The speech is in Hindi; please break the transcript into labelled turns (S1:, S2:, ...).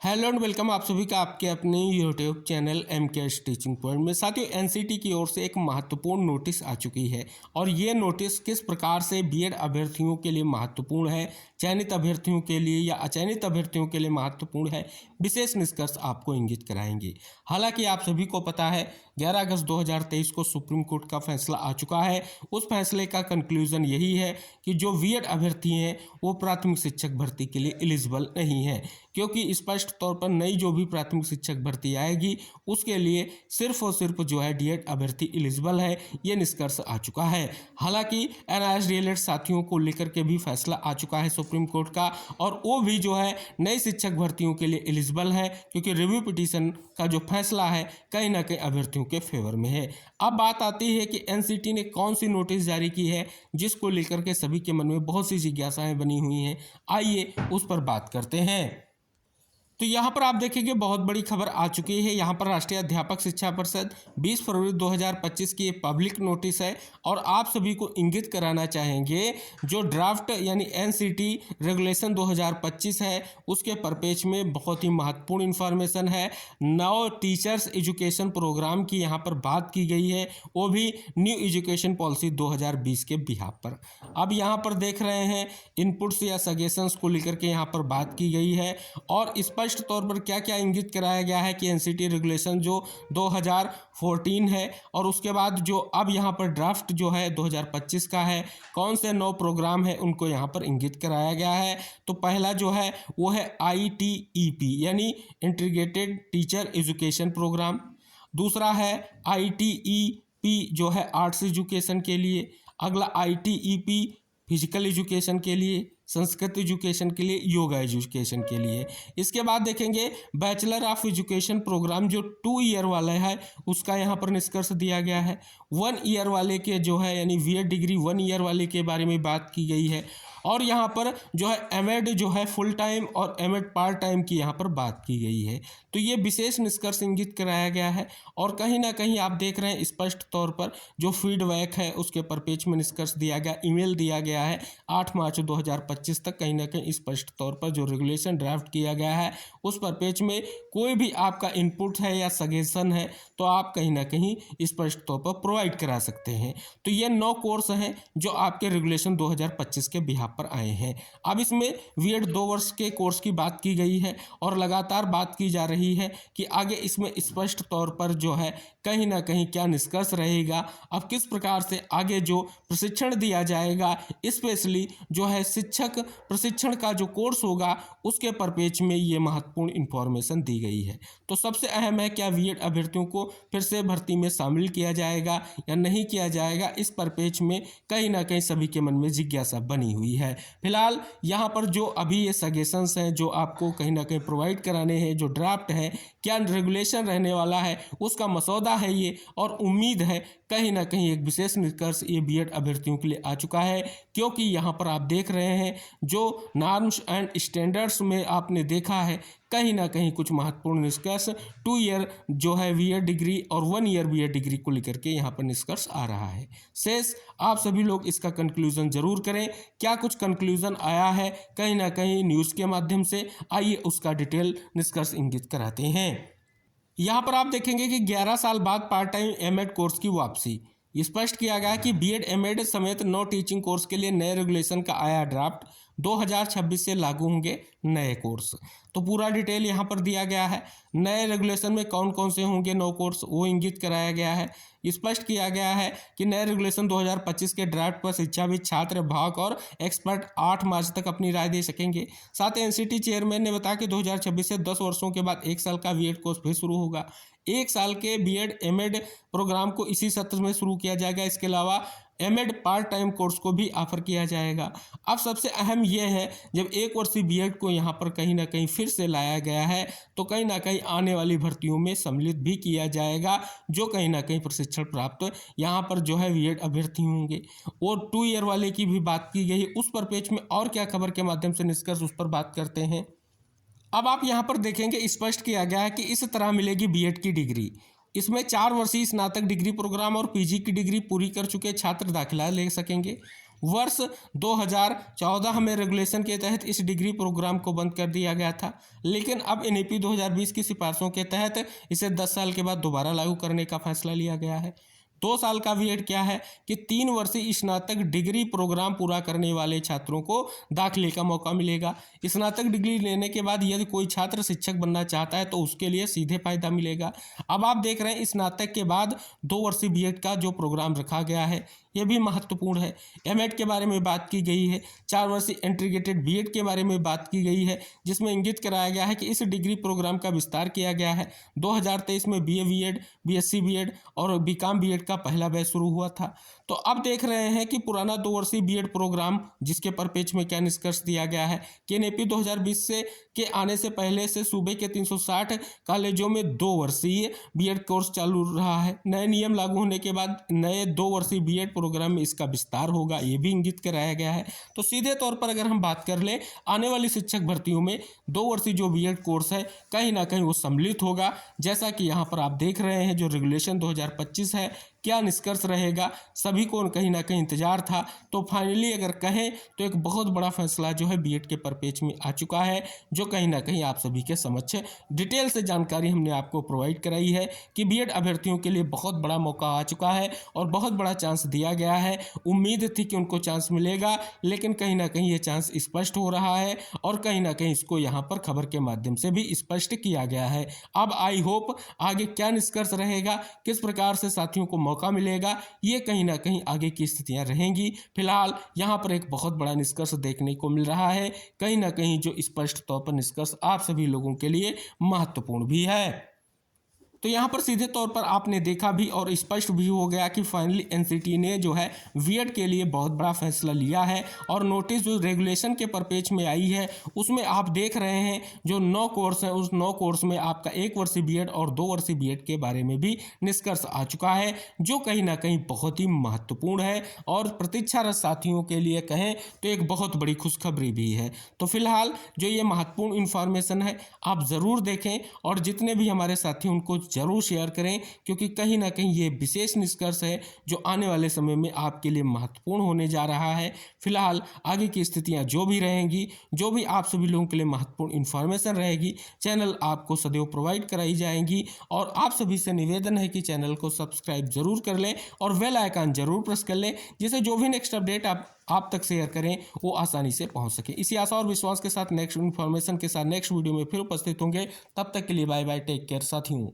S1: हेलो एंड वेलकम आप सभी का आपके अपने YouTube channel MKS teaching point में। साथियों, एनसीटी की ओर से एक महत्वपूर्ण नोटिस आ चुकी है और ये नोटिस किस प्रकार से बीएड अभ्यर्थियों के लिए महत्वपूर्ण है, चयनित अभ्यर्थियों के लिए या अचयनित अभ्यर्थियों के लिए महत्वपूर्ण है, विशेष निष्कर्ष आपको इंगित कराएंगे। हालांकि आप सभी को पता है 11 अगस्त 2023 को सुप्रीम कोर्ट का फैसला आ चुका है। उस फैसले का कंक्लूजन यही है कि जो बीएड अभ्यर्थी हैं वो प्राथमिक शिक्षक भर्ती के लिए एलिजिबल नहीं है, क्योंकि स्पष्ट तौर पर नई जो भी प्राथमिक शिक्षक भर्ती आएगी उसके लिए सिर्फ और सिर्फ जो है डीएड अभ्यर्थी एलिजिबल है, ये निष्कर्ष आ चुका है। हालांकि एनआईएस डीएलएड साथियों को लेकर के भी फैसला आ चुका है सुप्रीम कोर्ट का, और वो भी जो है नई शिक्षक भर्तियों के लिए एलिजिबल है, क्योंकि रिव्यू पिटीशन का जो फैसला है कहीं ना कहीं अभ्यर्थियों के फेवर में है। अब बात आती है कि एनसीटी ने कौन सी नोटिस जारी की है जिसको लेकर के सभी के मन में बहुत सी जिज्ञासाएं बनी हुई हैं। आइए उस पर बात करते हैं। तो यहाँ पर आप देखेंगे बहुत बड़ी खबर आ चुकी है। यहाँ पर राष्ट्रीय अध्यापक शिक्षा परिषद 20 फरवरी 2025 की एक पब्लिक नोटिस है और आप सभी को इंगित कराना चाहेंगे जो ड्राफ्ट यानी एनसीटी रेगुलेशन 2025 है उसके परपेज में बहुत ही महत्वपूर्ण इन्फॉर्मेशन है। नौ टीचर्स एजुकेशन प्रोग्राम की यहाँ पर बात की गई है, वो भी न्यू एजुकेशन पॉलिसी 2020 के बिहाफ पर। अब यहाँ पर देख रहे हैं इनपुट्स या सजेशंस को लेकर के यहाँ पर बात की गई है और स्पष्ट तौर पर क्या क्या इंगित कराया गया है कि एनसीटी रेगुलेशन जो 2014 है और उसके बाद जो अब यहाँ पर ड्राफ्ट जो है 2025 का है, कौन से 9 प्रोग्राम है उनको यहाँ पर इंगित कराया गया है। तो पहला जो है वो है ITEP यानी इंटीग्रेटेड टीचर एजुकेशन प्रोग्राम। दूसरा है ITEP जो है आर्ट्स एजुकेशन के लिए। अगला ITEP फिजिकल एजुकेशन के लिए, संस्कृत एजुकेशन के लिए, योगा एजुकेशन के लिए। इसके बाद देखेंगे बैचलर ऑफ एजुकेशन प्रोग्राम जो 2 ईयर वाला है उसका यहाँ पर निष्कर्ष दिया गया है। 1 ईयर वाले के जो है यानी बीएड डिग्री 1 ईयर वाले के बारे में बात की गई है और यहाँ पर जो है एमएड जो है फुल टाइम और एमएड पार्ट टाइम की यहाँ पर बात की गई है। तो ये विशेष निष्कर्ष इंगित कराया गया है और कहीं ना कहीं आप देख रहे हैं स्पष्ट तौर पर जो फीडबैक है उसके परपेज में निष्कर्ष दिया गया, ईमेल दिया गया है 8 मार्च 2025 तक। कहीं ना कहीं स्पष्ट तौर पर जो रेगुलेशन ड्राफ्ट किया गया है उस परपेज में कोई भी आपका इनपुट है या सजेशन है तो आप कहीं ना कहीं स्पष्ट तौर पर प्रोवाइड करा सकते हैं। तो ये 9 कोर्स हैं जो आपके रेगुलेशन 2025 के बिहाफ पर आए हैं। अब इसमें बीएड 2 वर्ष के कोर्स की बात की गई है और लगातार बात की जा रही है कि आगे इसमें स्पष्ट तौर पर जो है कहीं ना कहीं क्या निष्कर्ष रहेगा, अब किस प्रकार से आगे जो प्रशिक्षण दिया जाएगा, स्पेशली जो है शिक्षक प्रशिक्षण का जो कोर्स होगा उसके परपेज में ये महत्वपूर्ण इंफॉर्मेशन दी गई है। तो सबसे अहम है क्या बीएड अभ्यर्थियों को फिर से भर्ती में शामिल किया जाएगा या नहीं किया जाएगा, इस परपेज में कहीं ना कहीं सभी के मन में जिज्ञासा बनी हुई है। फिलहाल यहाँ पर जो अभी ये सजेशंस हैं जो आपको कहीं ना कहीं प्रोवाइड कराने हैं, जो ड्राफ्ट है, क्या रेगुलेशन रहने वाला है उसका मसौदा है ये, और उम्मीद है कहीं ना कहीं एक विशेष निष्कर्ष ये बीएड अभ्यर्थियों के लिए आ चुका है, क्योंकि यहाँ पर आप देख रहे हैं जो नॉर्म्स एंड स्टैंडर्ड्स में आपने देखा है कहीं ना कहीं कुछ महत्वपूर्ण निष्कर्ष 2 ईयर जो है बीएड डिग्री और 1 ईयर बीएड डिग्री को लेकर के यहाँ पर निष्कर्ष आ रहा है। शेष आप सभी लोग इसका कंक्लूजन जरूर करें। क्या कुछ कंक्लूजन आया है कहीं ना कहीं न्यूज़ के माध्यम से, आइए उसका डिटेल निष्कर्ष इंगित कराते हैं। यहाँ पर आप देखेंगे कि 11 साल बाद पार्ट टाइम एमएड कोर्स की वापसी। स्पष्ट किया गया कि बीएड एमएड समेत 9 टीचिंग कोर्स के लिए नए रेगुलेशन का आया ड्राफ्ट। 2026 से लागू होंगे नए कोर्स। तो पूरा डिटेल यहाँ पर दिया गया है। नए रेगुलेशन में कौन कौन से होंगे 9 कोर्स वो इंगित कराया गया है। स्पष्ट किया गया है कि नए रेगुलेशन 2025 के ड्राफ्ट पर शिक्षाविद, छात्र, अभिभावक और एक्सपर्ट 8 मार्च तक अपनी राय दे सकेंगे। साथ ही एनसीटी चेयरमैन ने बताया कि 2026 से 10 वर्षों के बाद 1 साल का बीएड कोर्स फिर शुरू होगा। 1 साल के बीएड एमएड प्रोग्राम को इसी सत्र में शुरू किया जाएगा। इसके अलावा एमएड पार्ट टाइम कोर्स को भी ऑफर किया जाएगा। अब सबसे अहम यह है जब 1 वर्षीय बीएड को यहाँ पर कहीं ना कहीं फिर से लाया गया है तो कहीं ना कहीं आने वाली भर्तियों में सम्मिलित भी किया जाएगा, जो कहीं ना कहीं प्रशिक्षण प्राप्त यहाँ पर जो है बीएड अभ्यर्थी होंगे। और 2 ईयर वाले की भी बात की गई उस पर पेज में और क्या खबर के माध्यम से निष्कर्ष उस पर बात करते हैं। अब आप यहाँ पर देखेंगे स्पष्ट किया गया है कि इस तरह मिलेगी बीएड की डिग्री। इसमें 4 वर्षीय स्नातक डिग्री प्रोग्राम और पीजी की डिग्री पूरी कर चुके छात्र दाखिला ले सकेंगे। वर्ष 2014 में रेगुलेशन के तहत इस डिग्री प्रोग्राम को बंद कर दिया गया था, लेकिन अब एनईपी 2020 की सिफारिशों के तहत इसे 10 साल के बाद दोबारा लागू करने का फैसला लिया गया है। 2 साल का बीएड क्या है कि 3 वर्षीय स्नातक डिग्री प्रोग्राम पूरा करने वाले छात्रों को दाखिले का मौका मिलेगा। स्नातक डिग्री लेने के बाद यदि कोई छात्र शिक्षक बनना चाहता है तो उसके लिए सीधे फायदा मिलेगा। अब आप देख रहे हैं स्नातक के बाद 2 वर्षीय बीएड का जो प्रोग्राम रखा गया है यह भी महत्वपूर्ण है। एमएड के बारे में बात की गई है, 4 वर्षीय इंटीग्रेटेड बीएड के बारे में बात की गई है, जिसमें इंगित कराया गया है कि इस डिग्री प्रोग्राम का विस्तार किया गया है। 2023 में बीए बीएड, बीएससी बीएड और बीकॉम बीएड का पहला बैच शुरू हुआ था। तो अब देख रहे हैं कि पुराना 2 वर्षीय बीएड प्रोग्राम जिसके परिप्रेक्ष्य में क्या निष्कर्ष दिया गया है कि एनईपी 2020 से के आने से पहले से सूबे के 360 कॉलेजों में 2 वर्षीय बीएड कोर्स चालू रहा है। नए नियम लागू होने के बाद नए 2 वर्षीय बीएड प्रोग्राम में इसका विस्तार होगा, ये भी इंगित कराया गया है। तो सीधे तौर पर अगर हम बात कर ले आने वाली शिक्षक भर्तियों में 2 वर्षीय जो बीएड कोर्स है कहीं ना कहीं वो सम्मिलित होगा। जैसा कि यहाँ पर आप देख रहे हैं जो रेगुलेशन 2025 है क्या निष्कर्ष रहेगा, सभी को कहीं ना कहीं इंतजार था। तो फाइनली अगर कहें तो एक बहुत बड़ा फैसला जो है बीएड के परिप्रेक्ष्य में आ चुका है, जो कहीं ना कहीं आप सभी के समक्ष डिटेल से जानकारी हमने आपको प्रोवाइड कराई है कि बीएड अभ्यर्थियों के लिए बहुत बड़ा मौका आ चुका है और बहुत बड़ा चांस दिया गया है। उम्मीद थी कि उनको चांस मिलेगा, लेकिन कहीं ना कहीं ये चांस स्पष्ट हो रहा है और कहीं ना कहीं इसको यहाँ पर खबर के माध्यम से भी स्पष्ट किया गया है। अब आई होप आगे क्या निष्कर्ष रहेगा, किस प्रकार से साथियों को मौका मिलेगा, ये कहीं ना कहीं आगे की स्थितियां रहेंगी। फिलहाल यहाँ पर एक बहुत बड़ा निष्कर्ष देखने को मिल रहा है, कहीं ना कहीं जो स्पष्ट तौर पर निष्कर्ष आप सभी लोगों के लिए महत्वपूर्ण भी है। तो यहाँ पर सीधे तौर पर आपने देखा भी और स्पष्ट भी हो गया कि फाइनली एनसीटी ने जो है बीएड के लिए बहुत बड़ा फैसला लिया है और नोटिस जो रेगुलेशन के परिप्रेक्ष्य में आई है उसमें आप देख रहे हैं जो 9 कोर्स हैं उस 9 कोर्स में आपका 1 वर्षीय बीएड और 2 वर्षीय बीएड के बारे में भी निष्कर्ष आ चुका है, जो कहीं ना कहीं बहुत ही महत्वपूर्ण है और प्रतीक्षारत साथियों के लिए कहें तो एक बहुत बड़ी खुशखबरी भी है। तो फिलहाल जो ये महत्वपूर्ण इन्फॉर्मेशन है आप ज़रूर देखें और जितने भी हमारे साथी उनको जरूर शेयर करें, क्योंकि कहीं ना कहीं ये विशेष निष्कर्ष है जो आने वाले समय में आपके लिए महत्वपूर्ण होने जा रहा है। फिलहाल आगे की स्थितियां जो भी रहेंगी, जो भी आप सभी लोगों के लिए महत्वपूर्ण इन्फॉर्मेशन रहेगी, चैनल आपको सदैव प्रोवाइड कराई जाएंगी और आप सभी से निवेदन है कि चैनल को सब्सक्राइब जरूर कर लें और बेल आइकन जरूर प्रेस कर लें, जिससे जो भी नेक्स्ट अपडेट आप तक शेयर करें वो आसानी से पहुंच सके। इसी आशा और विश्वास के साथ नेक्स्ट इन्फॉर्मेशन के साथ नेक्स्ट वीडियो में फिर उपस्थित होंगे। तब तक के लिए बाय बाय, टेक केयर साथियों।